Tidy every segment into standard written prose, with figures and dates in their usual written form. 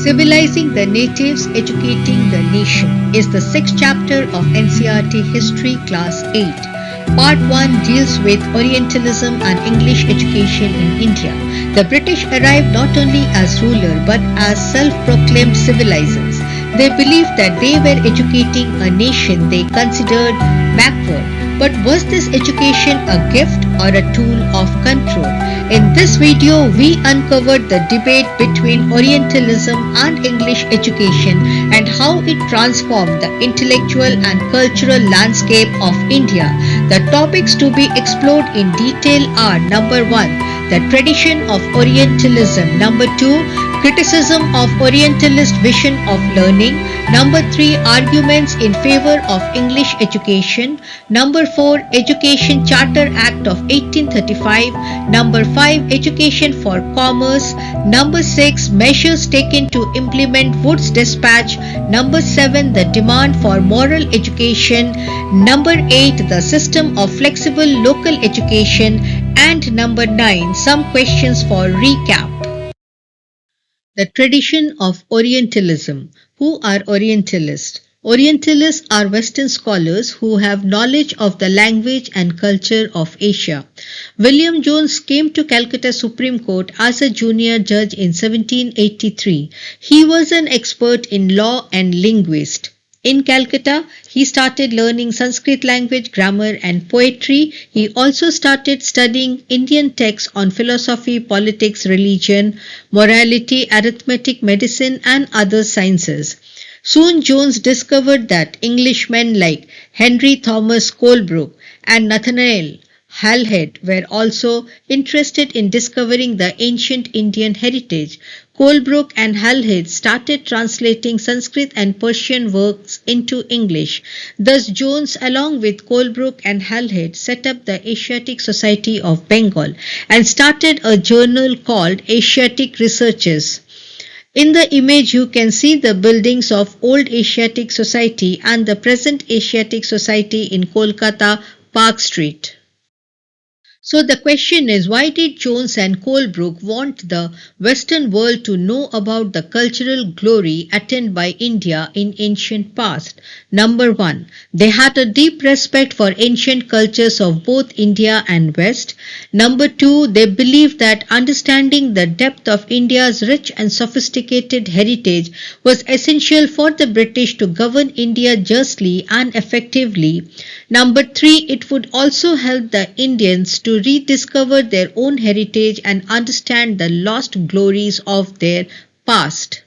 Civilizing the Natives, Educating the Nation is the sixth chapter of NCERT History Class 8. Part 1 deals with Orientalism and English education in India. The British arrived not only as ruler but as self-proclaimed civilizers. They believed that they were educating a nation they considered backward. But was this education a gift or a tool of control? In this video, we uncovered the debate between Orientalism and English education and how it transformed the intellectual and cultural landscape of India. The topics to be explored in detail are: number 1, the tradition of Orientalism; number 2, criticism of Orientalist vision of learning; number 3, arguments in favor of English education; number 4, Education Charter Act of 1835; number 5, Education for Commerce; number 6, measures taken to implement Wood's Dispatch; number 7, the demand for moral education; number 8, the system of flexible local education; and number 9, some questions for recap. The tradition of Orientalism. Who are Orientalists? Orientalists are Western scholars who have knowledge of the language and culture of Asia. William Jones came to Calcutta Supreme Court as a junior judge in 1783. He was an expert in law and linguist. In Calcutta, he started learning Sanskrit language, grammar and poetry. He also started studying Indian texts on philosophy, politics, religion, morality, arithmetic, medicine and other sciences. Soon Jones discovered that Englishmen like Henry Thomas Colebrooke and Nathaniel Halhed were also interested in discovering the ancient Indian heritage. Colebrooke and Halhed started translating Sanskrit and Persian works into English. Thus Jones, along with Colebrooke and Halhed, set up the Asiatic Society of Bengal and started a journal called Asiatic Researches. In the image you can see the buildings of Old Asiatic Society and the present Asiatic Society in Kolkata, Park Street. So the question is, why did Jones and Colebrooke want the Western world to know about the cultural glory attained by India in ancient past? Number 1, they had a deep respect for ancient cultures of both India and West. Number 2, they believed that understanding the depth of India's rich and sophisticated heritage was essential for the British to govern India justly and effectively. Number 3, it would also help the Indians to rediscover their own heritage and understand the lost glories of their past.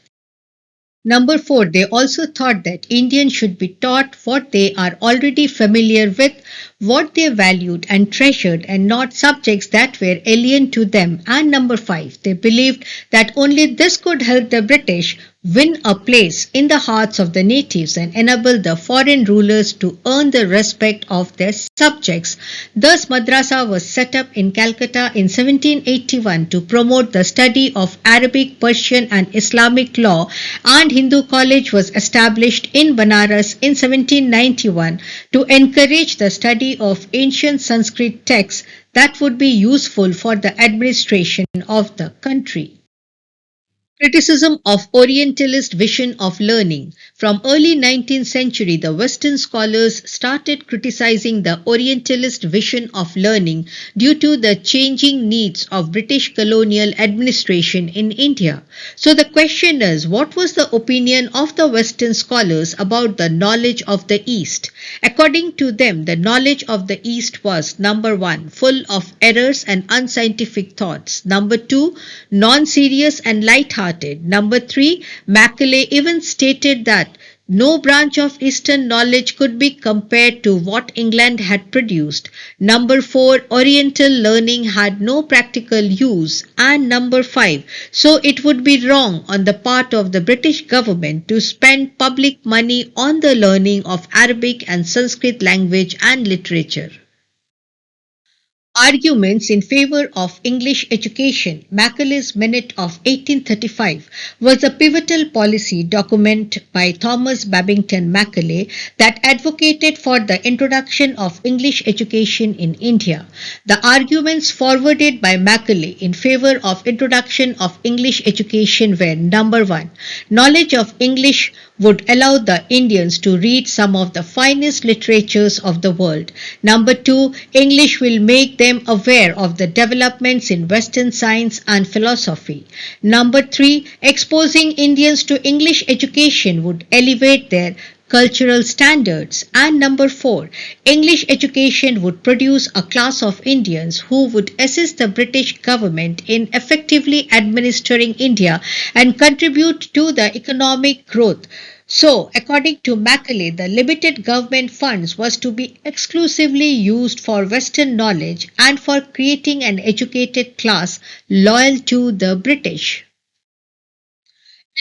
Number 4, they also thought that Indians should be taught what they are already familiar with, what they valued and treasured, and not subjects that were alien to them. And number 5, they believed that only this could help the British win a place in the hearts of the natives and enable the foreign rulers to earn the respect of their subjects. Thus, Madrasa was set up in Calcutta in 1781 to promote the study of Arabic, Persian and Islamic law, and Hindu College was established in Banaras in 1791 to encourage the study of ancient Sanskrit texts that would be useful for the administration of the country. Criticism of Orientalist vision of learning. From early 19th century, the Western scholars started criticizing the Orientalist vision of learning due to the changing needs of British colonial administration in India. So the question is, what was the opinion of the Western scholars about the knowledge of the East? According to them, the knowledge of the East was, number 1, full of errors and unscientific thoughts; number 2, non-serious and light-hearted; number 3, Macaulay even stated that no branch of Eastern knowledge could be compared to what England had produced; number 4, Oriental learning had no practical use; and number 5, so it would be wrong on the part of the British government to spend public money on the learning of Arabic and Sanskrit language and literature. Arguments in favor of English education, Macaulay's Minute of 1835, was a pivotal policy document by Thomas Babington Macaulay that advocated for the introduction of English education in India. The arguments forwarded by Macaulay in favor of introduction of English education were: number 1, knowledge of English would allow the Indians to read some of the finest literatures of the world. Number 2, English will make them aware of the developments in Western science and philosophy. Number 3, exposing Indians to English education would elevate their cultural standards. And number 4, English education would produce a class of Indians who would assist the British government in effectively administering India and contribute to the economic growth. So, according to Macaulay, the limited government funds was to be exclusively used for Western knowledge and for creating an educated class loyal to the British.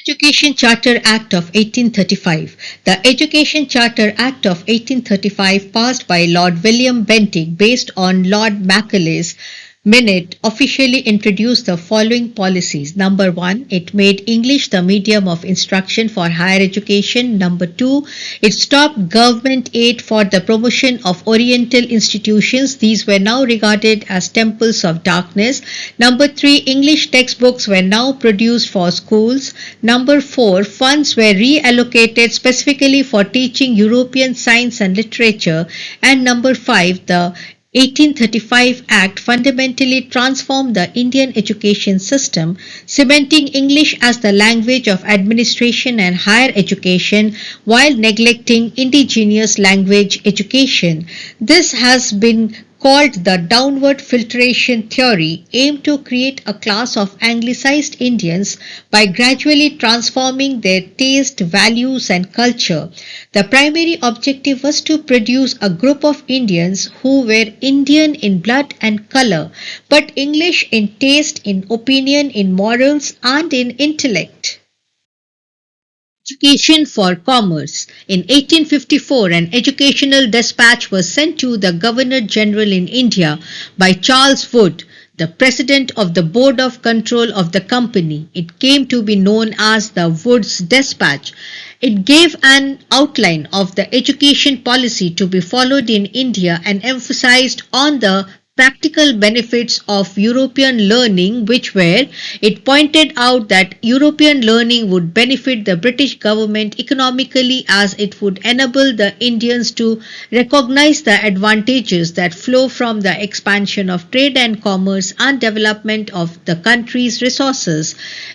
Education Charter Act of 1835. The Education Charter Act of 1835, passed by Lord William Bentinck based on Lord Macaulay's Minute, officially introduced the following policies. Number 1, it made English the medium of instruction for higher education. Number 2, it stopped government aid for the promotion of Oriental institutions. These were now regarded as temples of darkness. Number 3, English textbooks were now produced for schools. Number 4, funds were reallocated specifically for teaching European science and literature. And number 5, the 1835 Act fundamentally transformed the Indian education system, cementing English as the language of administration and higher education while neglecting indigenous language education. This has been called the downward filtration theory, aimed to create a class of anglicized Indians by gradually transforming their taste, values, and culture. The primary objective was to produce a group of Indians who were Indian in blood and color, but English in taste, in opinion, in morals, and in intellect. Education for Commerce. In 1854, an educational dispatch was sent to the Governor General in India by Charles Wood, the president of the Board of Control of the company. It came to be known as the Wood's Dispatch. It gave an outline of the education policy to be followed in India and emphasized on the practical benefits of European learning, which were: it pointed out that European learning would benefit the British government economically, as it would enable the Indians to recognize the advantages that flow from the expansion of trade and commerce and development of the country's resources.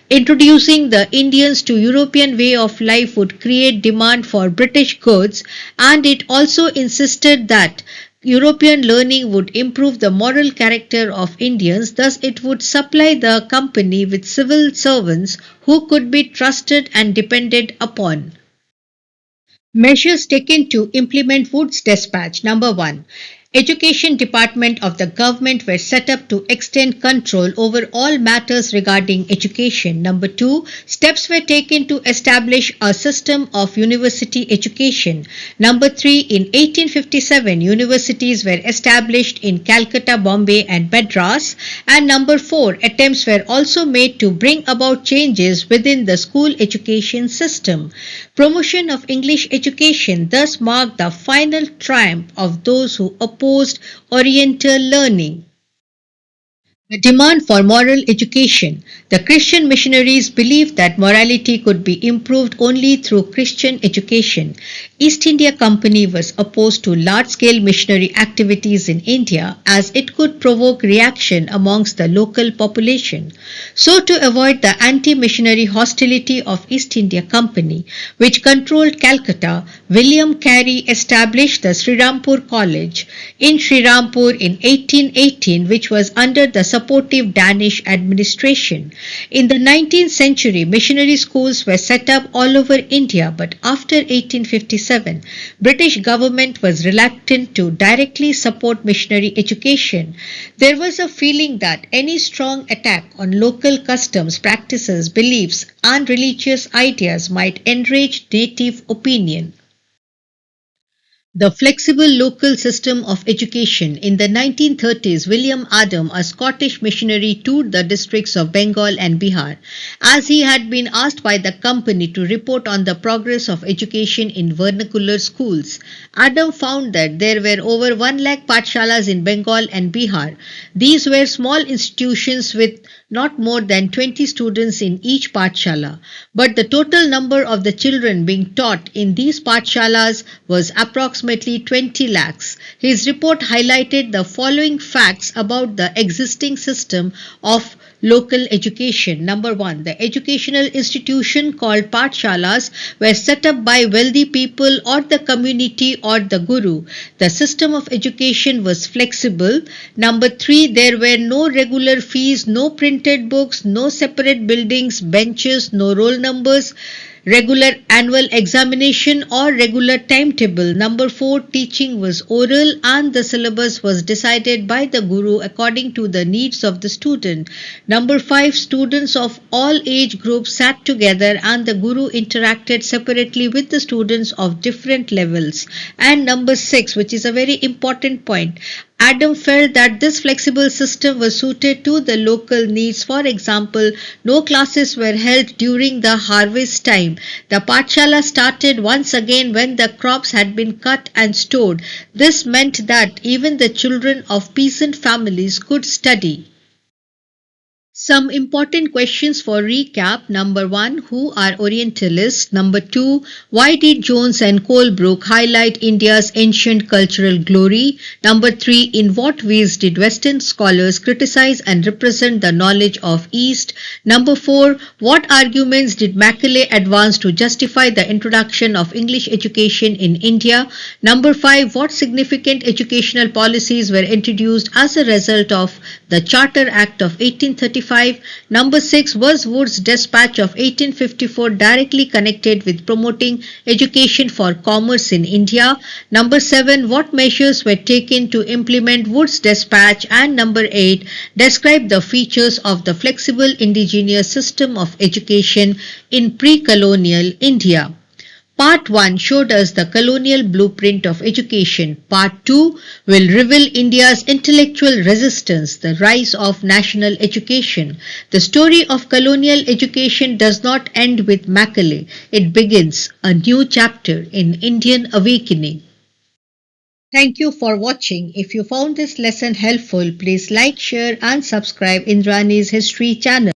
Introducing the Indians to European way of life would create demand for British goods, and it also insisted that European learning would improve the moral character of Indians. Thus, it would supply the company with civil servants who could be trusted and depended upon. Measures taken to implement Wood's dispatch. Number 1. Education department of the government were set up to extend control over all matters regarding education. Number 2, steps were taken to establish a system of university education. Number 3, in 1857, universities were established in Calcutta, Bombay and Madras. And number 4, attempts were also made to bring about changes within the school education system. Promotion of English education thus marked the final triumph of those who opposed Oriental learning. The demand for moral education. The Christian missionaries believed that morality could be improved only through Christian education. East India Company was opposed to large-scale missionary activities in India, as it could provoke reaction amongst the local population. So, to avoid the anti-missionary hostility of East India Company, which controlled Calcutta, William Carey established the Srirampur College in Srirampur in 1818, which was under the supportive Danish administration. In the 19th century, missionary schools were set up all over India, but after 1857, British government was reluctant to directly support missionary education. There was a feeling that any strong attack on local customs, practices, beliefs, and religious ideas might enrage native opinion. The flexible local system of education. In the 1930s, William Adam, a Scottish missionary, toured the districts of Bengal and Bihar. As he had been asked by the company to report on the progress of education in vernacular schools, Adam found that there were over 1 lakh pathshalas in Bengal and Bihar. These were small institutions with not more than 20 students in each pathshala, but the total number of the children being taught in these pathshalas was approximately 20 lakhs. His report highlighted the following facts about the existing system of local education. Number one, the educational institution called pathshalas were set up by wealthy people or the community or the guru. The system of education was flexible. Number three, there were no regular fees, no printed books, no separate buildings, benches, no roll numbers, regular annual examination or regular timetable. Number 4, teaching was oral and the syllabus was decided by the guru according to the needs of the student. Number 5, students of all age groups sat together and the guru interacted separately with the students of different levels. And number 6, which is a very important point, Adam felt that this flexible system was suited to the local needs. For example, no classes were held during the harvest time. The Pathshala started once again when the crops had been cut and stored. This meant that even the children of peasant families could study. Some important questions for recap. Number 1, who are Orientalists? Number 2, why did Jones and Colebrook highlight India's ancient cultural glory? Number 3, in what ways did Western scholars criticize and represent the knowledge of East? Number 4, what arguments did Macaulay advance to justify the introduction of English education in India? Number 5, what significant educational policies were introduced as a result of the Charter Act of 1835? Number 6, was Wood's Dispatch of 1854 directly connected with promoting education for commerce in India? Number 7, what measures were taken to implement Wood's Dispatch? And number 8, describe the features of the flexible indigenous system of education in pre-colonial India. Part 1 showed us the colonial blueprint of education. Part 2 will reveal India's intellectual resistance, the rise of national education. The story of colonial education does not end with Macaulay. It begins a new chapter in Indian awakening. Thank you for watching. If you found this lesson helpful, please like, share and subscribe Indrani's History channel.